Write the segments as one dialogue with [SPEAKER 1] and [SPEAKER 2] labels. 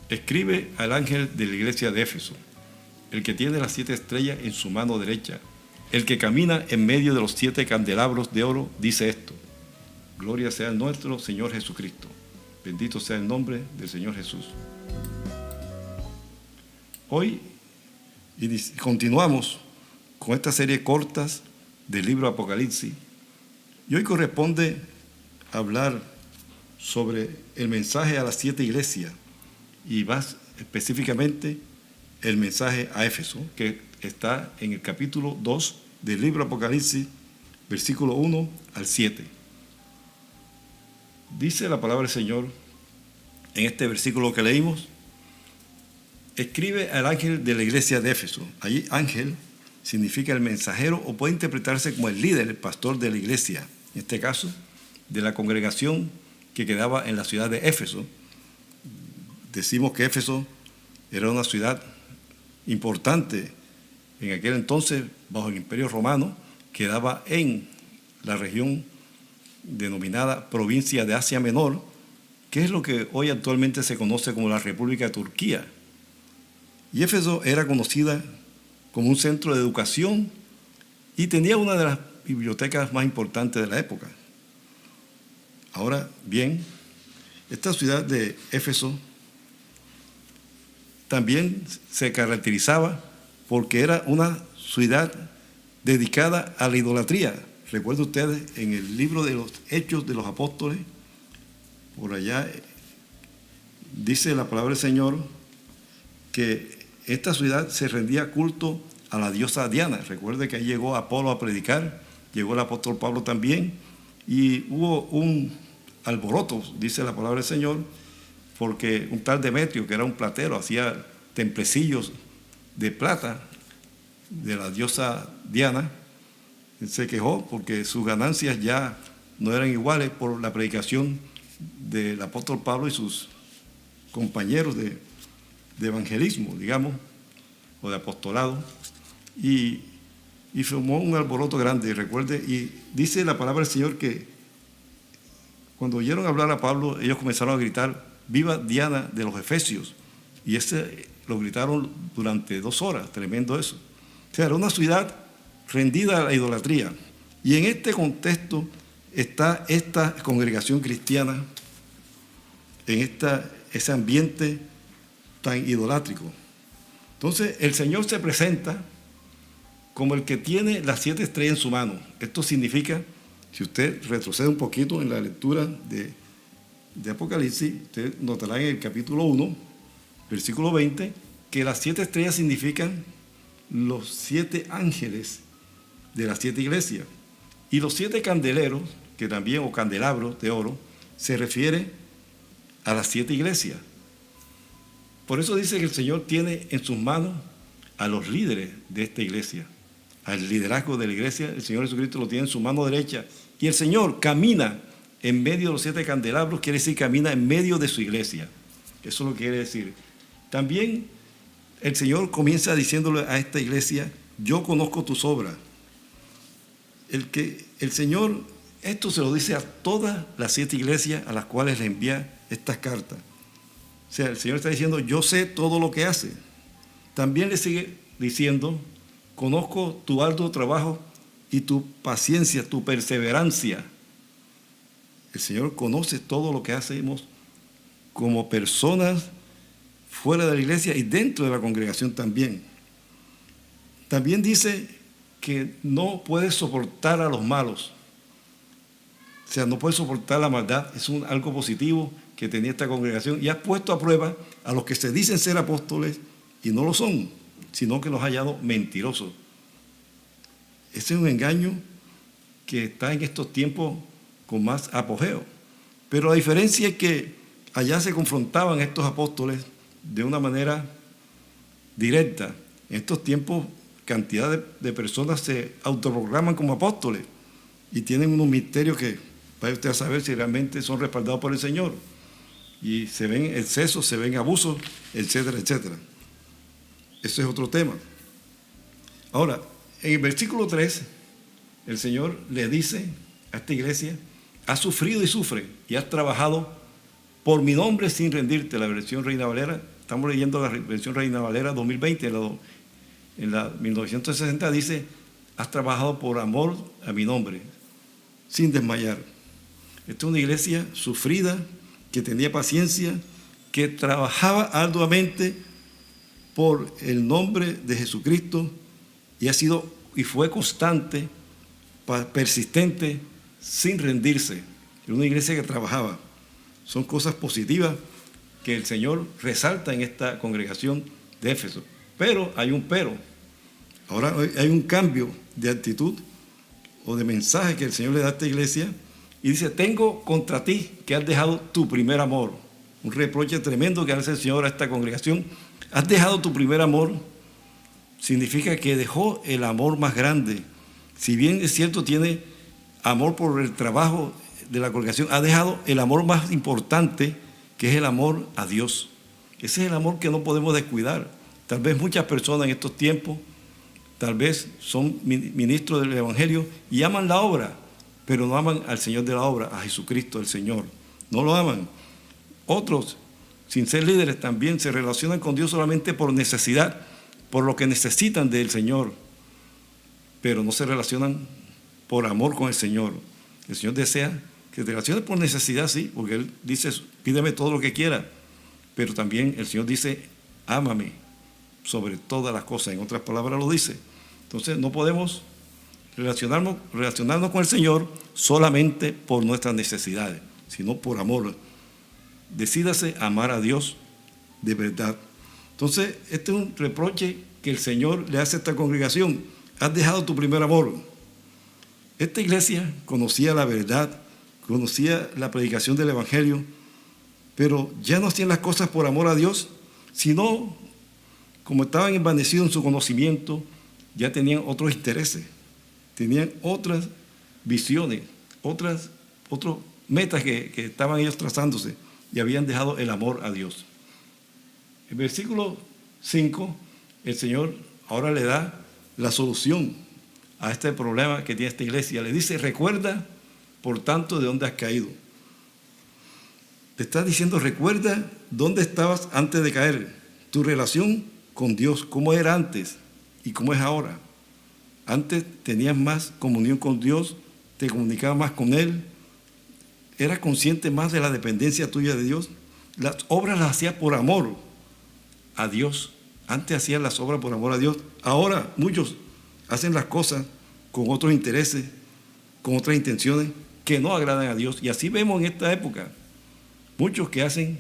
[SPEAKER 1] Escribe al ángel de la iglesia de Éfeso, el que tiene las 7 estrellas en su mano derecha, el que camina en medio de los 7 candelabros de oro, dice esto: Gloria sea el nuestro Señor Jesucristo. Bendito sea el nombre del Señor Jesús. Hoy continuamos con esta serie cortas del libro Apocalipsis, y hoy corresponde hablar sobre el mensaje a las 7 iglesias, y más específicamente el mensaje a Éfeso, que está en el capítulo 2 del libro Apocalipsis, versículo 1 al 7. Dice la palabra del Señor en este versículo que leímos: escribe al ángel de la iglesia de Éfeso. Allí ángel significa el mensajero, o puede interpretarse como el líder, el pastor de la iglesia, en este caso de la congregación que quedaba en la ciudad de Éfeso. Decimos que Éfeso era una ciudad importante en aquel entonces bajo el Imperio Romano, quedaba en la región denominada provincia de Asia Menor, que es lo que hoy actualmente se conoce como la República de Turquía. Y Éfeso era conocida como un centro de educación y tenía una de las bibliotecas más importantes de la época. Ahora bien, esta ciudad de Éfeso también se caracterizaba porque era una ciudad dedicada a la idolatría. Recuerden ustedes en el libro de los Hechos de los Apóstoles, por allá dice la palabra del Señor que esta ciudad se rendía culto a la diosa Diana. Recuerde que ahí llegó Apolo a predicar, llegó el apóstol Pablo también, y hubo un alboroto, dice la palabra del Señor, porque un tal Demetrio, que era un platero, hacía templecillos de plata de la diosa Diana. Él se quejó porque sus ganancias ya no eran iguales por la predicación del apóstol Pablo y sus compañeros de evangelismo, digamos, o de apostolado, y formó un alboroto grande. Recuerde, y dice la palabra del Señor que cuando oyeron hablar a Pablo, ellos comenzaron a gritar: viva Diana de los Efesios, y lo gritaron durante 2 horas. Tremendo eso. O sea, era una ciudad rendida a la idolatría, y en este contexto está esta congregación cristiana, en ese ambiente tan idolátrico. Entonces el Señor se presenta como el que tiene las 7 estrellas en su mano. Esto significa, si usted retrocede un poquito en la lectura de Apocalipsis, usted notará en el capítulo 1, versículo 20, que las 7 estrellas significan los 7 ángeles de las 7 iglesias. Y los 7 candeleros, que también, o candelabros de oro, se refiere a las 7 iglesias. Por eso dice que el Señor tiene en sus manos a los líderes de esta iglesia. Al liderazgo de la iglesia, el Señor Jesucristo lo tiene en su mano derecha. Y el Señor camina en medio de los 7 candelabros, quiere decir camina en medio de su iglesia. Eso es lo que quiere decir. También el Señor comienza diciéndole a esta iglesia: yo conozco tus obras. El Señor, esto se lo dice a todas las 7 iglesias a las cuales le envía estas cartas. O sea, el Señor está diciendo: yo sé todo lo que hace. También le sigue diciendo: conozco tu arduo trabajo y tu paciencia, tu perseverancia. El Señor conoce todo lo que hacemos como personas fuera de la iglesia y dentro de la congregación también. También dice que no puede soportar a los malos. O sea, no puede soportar la maldad. Es algo positivo que tenía esta congregación, y ha puesto a prueba a los que se dicen ser apóstoles y no lo son, sino que los ha hallado mentirosos. Ese es un engaño que está en estos tiempos con más apogeo. Pero la diferencia es que allá se confrontaban estos apóstoles de una manera directa. En estos tiempos, cantidad de personas se autoproclaman como apóstoles y tienen unos misterios que vaya usted a saber si realmente son respaldados por el Señor. Y se ven excesos, se ven abusos, etcétera, etcétera. Eso es otro tema. Ahora, en el versículo 3, el Señor le dice a esta iglesia: has sufrido y sufre, y has trabajado por mi nombre sin rendirte. La versión Reina Valera estamos leyendo la versión Reina Valera 2020, en la 1960 dice: has trabajado por amor a mi nombre, sin desmayar. Esta es una iglesia sufrida, que tenía paciencia, que trabajaba arduamente por el nombre de Jesucristo y fue constante, persistente, sin rendirse. Era una iglesia que trabajaba. Son cosas positivas que el Señor resalta en esta congregación de Éfeso. Pero hay un pero. Ahora hay un cambio de actitud o de mensaje que el Señor le da a esta iglesia y dice: tengo contra ti que has dejado tu primer amor. Un reproche tremendo que hace el Señor a esta congregación. Has dejado tu primer amor. Significa que dejó el amor más grande. Si bien es cierto, tiene amor por el trabajo de la congregación, ha dejado el amor más importante, que es el amor a Dios. Ese es el amor que no podemos descuidar. Tal vez muchas personas en estos tiempos, tal vez son ministros del Evangelio y aman la obra, pero no aman al Señor de la obra, a Jesucristo el Señor. No lo aman. Otros, sin ser líderes, también se relacionan con Dios solamente por necesidad, por lo que necesitan del Señor, pero no se relacionan por amor con el Señor. El Señor desea que te relaciones por necesidad, sí, porque Él dice: pídeme todo lo que quiera, pero también el Señor dice: ámame sobre todas las cosas. En otras palabras lo dice. Entonces no podemos relacionarnos con el Señor solamente por nuestras necesidades, sino por amor. Decídase amar a Dios de verdad. Entonces, este es un reproche que el Señor le hace a esta congregación: has dejado tu primer amor. Esta iglesia conocía la verdad, conocía la predicación del Evangelio, pero ya no hacían las cosas por amor a Dios, sino, como estaban envanecidos en su conocimiento, ya tenían otros intereses, tenían otras visiones, otras metas que estaban ellos trazándose, y habían dejado el amor a Dios. En versículo 5, el Señor ahora le da la solución a este problema que tiene esta iglesia. Le dice: recuerda, por tanto, de dónde has caído. Te está diciendo: recuerda dónde estabas antes de caer. Tu relación con Dios, cómo era antes y cómo es ahora. Antes tenías más comunión con Dios, te comunicabas más con Él, eras consciente más de la dependencia tuya de Dios. Las obras las hacías por amor a Dios. Antes hacían las obras por amor a Dios. Ahora muchos hacen las cosas con otros intereses, con otras intenciones que no agradan a Dios. Y así vemos en esta época muchos que hacen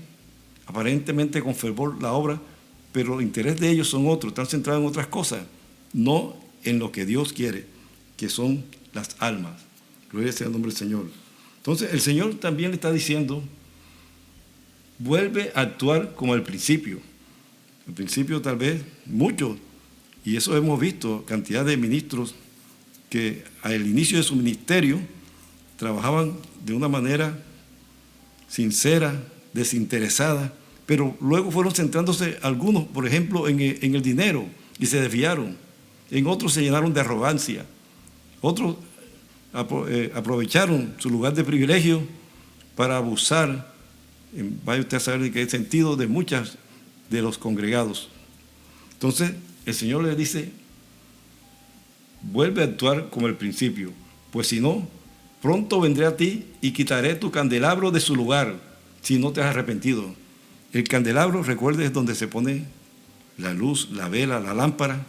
[SPEAKER 1] aparentemente con fervor la obra, pero el interés de ellos son otros, están centrados en otras cosas, no en lo que Dios quiere, que son las almas. Gloria sea el nombre del Señor. Entonces el Señor también le está diciendo: vuelve a actuar como al principio. Al principio tal vez muchos, y eso hemos visto, cantidad de ministros que al inicio de su ministerio trabajaban de una manera sincera, desinteresada, pero luego fueron centrándose algunos, por ejemplo, en el dinero, y se desviaron. En otros se llenaron de arrogancia. Otros aprovecharon su lugar de privilegio para abusar, vaya usted a saber en qué sentido, de muchas de los congregados. Entonces el Señor le dice: vuelve a actuar como al principio, pues si no, pronto vendré a ti y quitaré tu candelabro de su lugar, si no te has arrepentido. El candelabro, recuerde, es donde se pone la luz, la vela, la lámpara.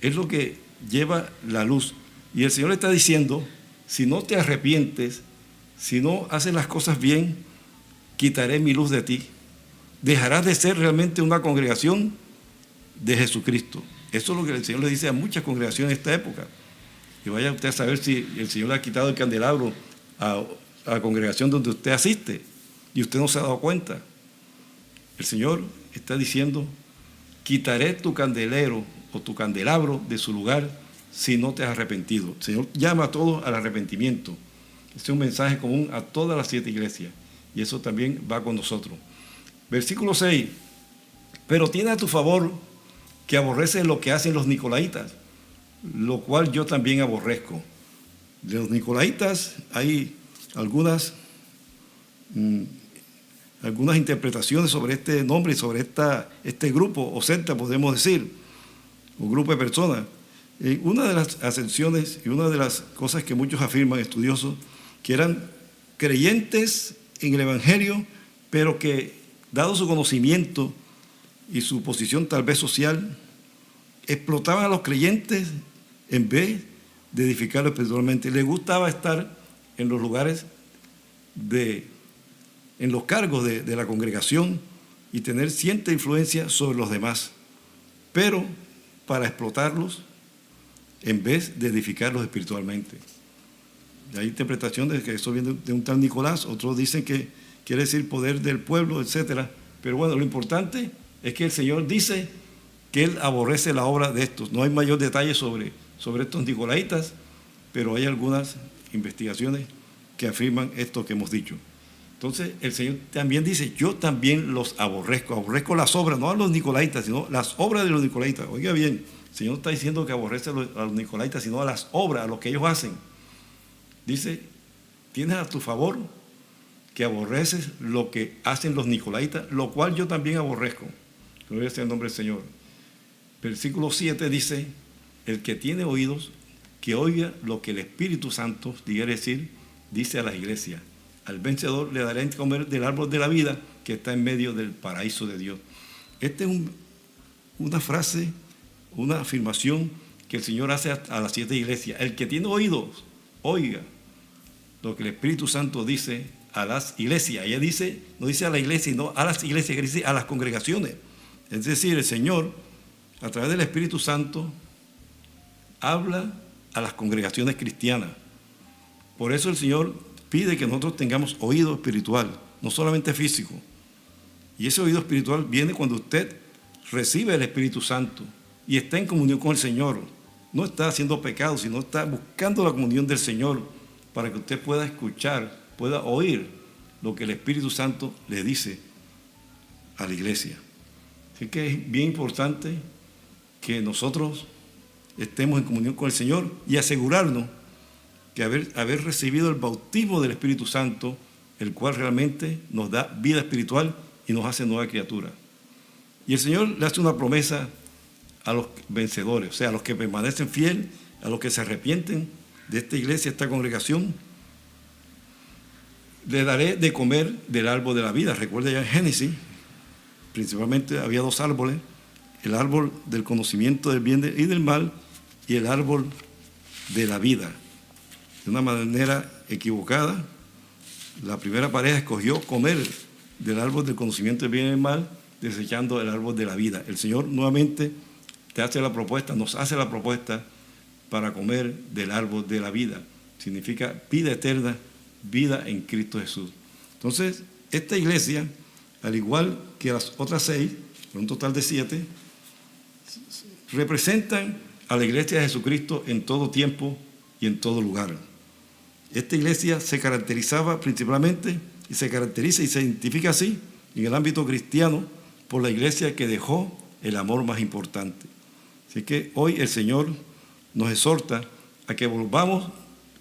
[SPEAKER 1] Es lo que lleva la luz. Y el Señor le está diciendo: si no te arrepientes, si no haces las cosas bien, quitaré mi luz de ti. Dejarás de ser realmente una congregación de Jesucristo. Eso es lo que el Señor le dice a muchas congregaciones en esta época. Y vaya usted a saber si el Señor le ha quitado el candelabro a la congregación donde usted asiste y usted no se ha dado cuenta. El Señor está diciendo: quitaré tu candelero o tu candelabro de su lugar si no te has arrepentido. El Señor llama a todos al arrepentimiento. Este es un mensaje común a todas las 7 iglesias, y eso también va con nosotros. Versículo 6. Pero tiene a tu favor que aborreces lo que hacen los nicolaitas, lo cual yo también aborrezco. De los nicolaitas hay algunas algunas interpretaciones sobre este nombre y sobre este grupo o secta, podemos decir, o grupo de personas. Una de las ascensiones y una de las cosas que muchos afirman, estudiosos, que eran creyentes en el Evangelio, pero que, dado su conocimiento y su posición tal vez social, explotaban a los creyentes en vez de edificarlos espiritualmente. Les gustaba estar en los lugares, en los cargos de la congregación y tener cierta influencia sobre los demás, pero para explotarlos en vez de edificarlos espiritualmente. Hay interpretaciones de que eso viene de un tal Nicolás, otros dicen que quiere decir poder del pueblo, etc. Pero bueno, lo importante es que el Señor dice que Él aborrece la obra de estos. No hay mayor detalle sobre estos nicolaitas, pero hay algunas investigaciones que afirman esto que hemos dicho. Entonces el Señor también dice, yo también los aborrezco las obras, no a los nicolaitas, sino las obras de los nicolaitas. Oiga bien, el Señor está diciendo que aborrece a los nicolaitas, sino a las obras, a lo que ellos hacen. Dice, tienes a tu favor que aborreces lo que hacen los nicolaitas, lo cual yo también aborrezco. Gloria sea el nombre del Señor. Versículo 7 dice, el que tiene oídos, que oiga lo que el Espíritu Santo quiere decir, dice a la iglesia. Al vencedor le daré a comer del árbol de la vida que está en medio del paraíso de Dios. Esta es una frase, una afirmación que el Señor hace a las 7 iglesias. El que tiene oídos, oiga lo que el Espíritu Santo dice a las iglesias. Ella dice, no dice a la iglesia, sino a las iglesias, que dice a las congregaciones. Es decir, el Señor, a través del Espíritu Santo, habla a las congregaciones cristianas. Por eso el Señor pide que nosotros tengamos oído espiritual, no solamente físico. Y ese oído espiritual viene cuando usted recibe el Espíritu Santo y está en comunión con el Señor. No está haciendo pecado, sino está buscando la comunión del Señor para que usted pueda escuchar, pueda oír lo que el Espíritu Santo le dice a la iglesia. Así que es bien importante que nosotros estemos en comunión con el Señor y asegurarnos que haber recibido el bautismo del Espíritu Santo, el cual realmente nos da vida espiritual y nos hace nueva criatura. Y el Señor le hace una promesa a los vencedores, o sea, a los que permanecen fieles, a los que se arrepienten de esta iglesia, esta congregación. Le daré de comer del árbol de la vida. Recuerda ya en Génesis, principalmente había 2 árboles, el árbol del conocimiento del bien y del mal y el árbol de la vida. De una manera equivocada, la primera pareja escogió comer del árbol del conocimiento del bien y del mal, desechando el árbol de la vida. El Señor nuevamente te hace la propuesta, nos hace la propuesta para comer del árbol de la vida. Significa vida eterna, vida en Cristo Jesús. Entonces, esta iglesia, al igual que las otras 6, un total de 7, representan a la iglesia de Jesucristo en todo tiempo y en todo lugar. Esta iglesia se caracterizaba principalmente, y se caracteriza y se identifica así, en el ámbito cristiano, por la iglesia que dejó el amor más importante. Así que hoy el Señor nos exhorta a que volvamos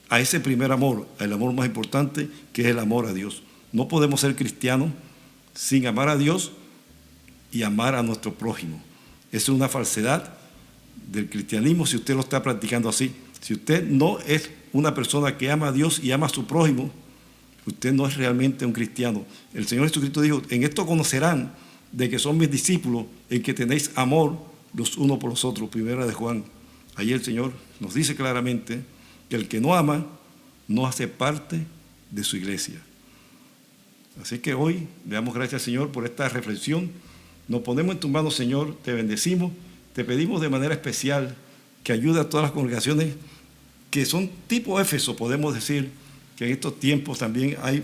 [SPEAKER 1] a ese primer amor, al amor más importante, que es el amor a Dios. No podemos ser cristianos sin amar a Dios y amar a nuestro prójimo. Es una falsedad del cristianismo si usted lo está practicando así. Si usted no es una persona que ama a Dios y ama a su prójimo, usted no es realmente un cristiano. El Señor Jesucristo dijo, en esto conocerán de que son mis discípulos, en que tenéis amor los unos por los otros. Primera de Juan. Allí el Señor nos dice claramente que el que no ama no hace parte de su iglesia. Así que hoy le damos gracias al Señor por esta reflexión. Nos ponemos en tus manos, Señor, te bendecimos, te pedimos de manera especial que ayude a todas las congregaciones que son tipo Éfeso, podemos decir que en estos tiempos también hay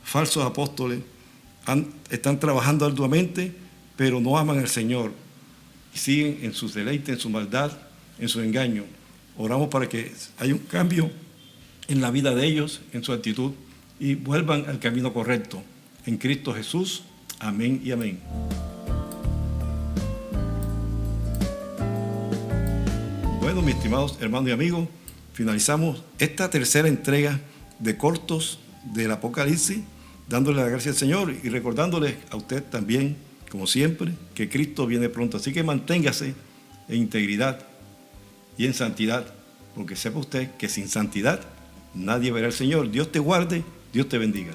[SPEAKER 1] falsos apóstoles, están trabajando arduamente, pero no aman al Señor y siguen en sus deleites, en su maldad, en su engaño. Oramos para que haya un cambio en la vida de ellos, en su actitud, y vuelvan al camino correcto. En Cristo Jesús. Amén y amén. Bueno, mis estimados hermanos y amigos, finalizamos esta tercera entrega de cortos del Apocalipsis, dándole la gracia al Señor y recordándole a usted también, como siempre, que Cristo viene pronto. Así que manténgase en integridad y en santidad, porque sepa usted que sin santidad nadie verá al Señor. Dios te guarde, Dios te bendiga.